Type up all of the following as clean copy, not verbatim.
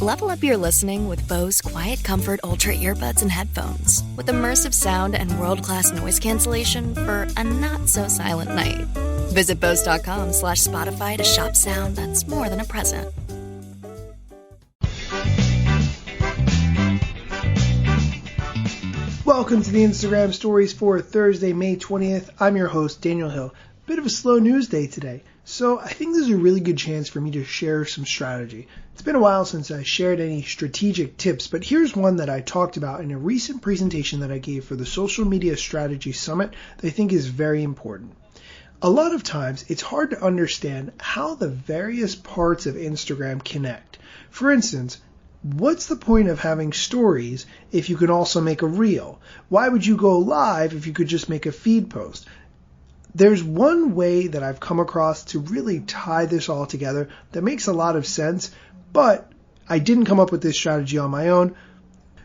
Level up your listening with Bose Quiet Comfort Ultra earbuds and headphones with immersive sound and world-class noise cancellation for a not-so-silent night. Visit Bose.com/Spotify to shop sound that's more than a present. Welcome to the Instagram Stories for Thursday, May 20th. I'm your host, Daniel Hill. Bit of a slow news day today, so I think this is a really good chance for me to share some strategy. It's been a while since I shared any strategic tips, but here's one that I talked about in a recent presentation that I gave for the Social Media Strategy Summit that I think is very important. A lot of times, it's hard to understand how the various parts of Instagram connect. For instance, what's the point of having stories if you can also make a reel? Why would you go live if you could just make a feed post? There's one way that I've come across to really tie this all together that makes a lot of sense, but I didn't come up with this strategy on my own.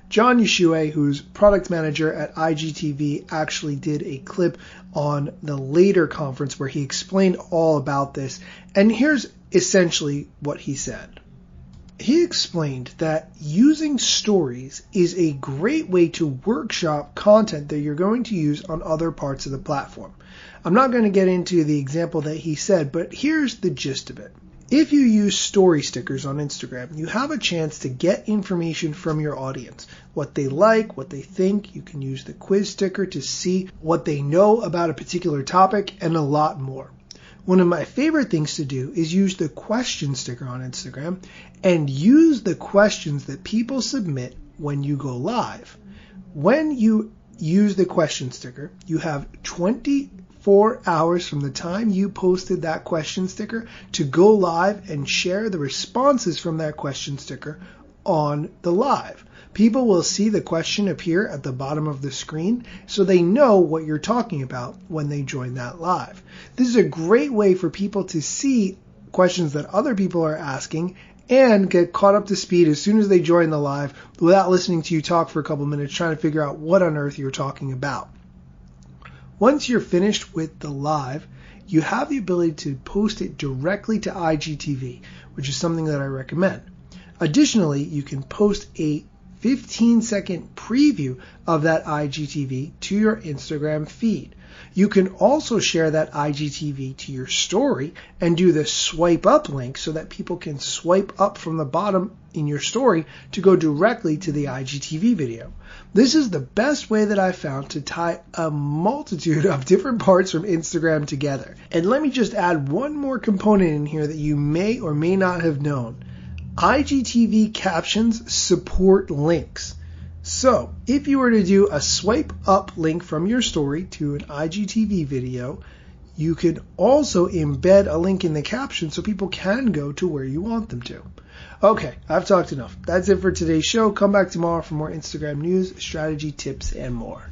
John Yeshua, who's product manager at IGTV, actually did a clip on the later conference where he explained all about this, and here's essentially what he said. He explained that using stories is a great way to workshop content that you're going to use on other parts of the platform. I'm not going to get into the example that he said, but here's the gist of it. If you use story stickers on Instagram, you have a chance to get information from your audience, what they like, what they think. You can use the quiz sticker to see what they know about a particular topic, and a lot more. One of my favorite things to do is use the question sticker on Instagram and use the questions that people submit when you go live. When you use the question sticker, you have 24 hours from the time you posted that question sticker to go live and share the responses from that question sticker on the live. People will see the question appear at the bottom of the screen, so they know what you're talking about when they join that live. This is a great way for people to see questions that other people are asking and get caught up to speed as soon as they join the live without listening to you talk for a couple minutes trying to figure out what on earth you're talking about. Once you're finished with the live, you have the ability to post it directly to IGTV, which is something that I recommend. Additionally, you can post a 15-second preview of that IGTV to your Instagram feed. You can also share that IGTV to your story and do the swipe up link so that people can swipe up from the bottom in your story to go directly to the IGTV video. This is the best way that I've found to tie a multitude of different parts from Instagram together. And let me just add one more component in here that you may or may not have known. IGTV captions support links. So if you were to do a swipe up link from your story to an IGTV video, you could also embed a link in the caption so people can go to where you want them to. Okay, I've talked enough. That's it for today's show. Come back tomorrow for more Instagram news, strategy, tips, and more.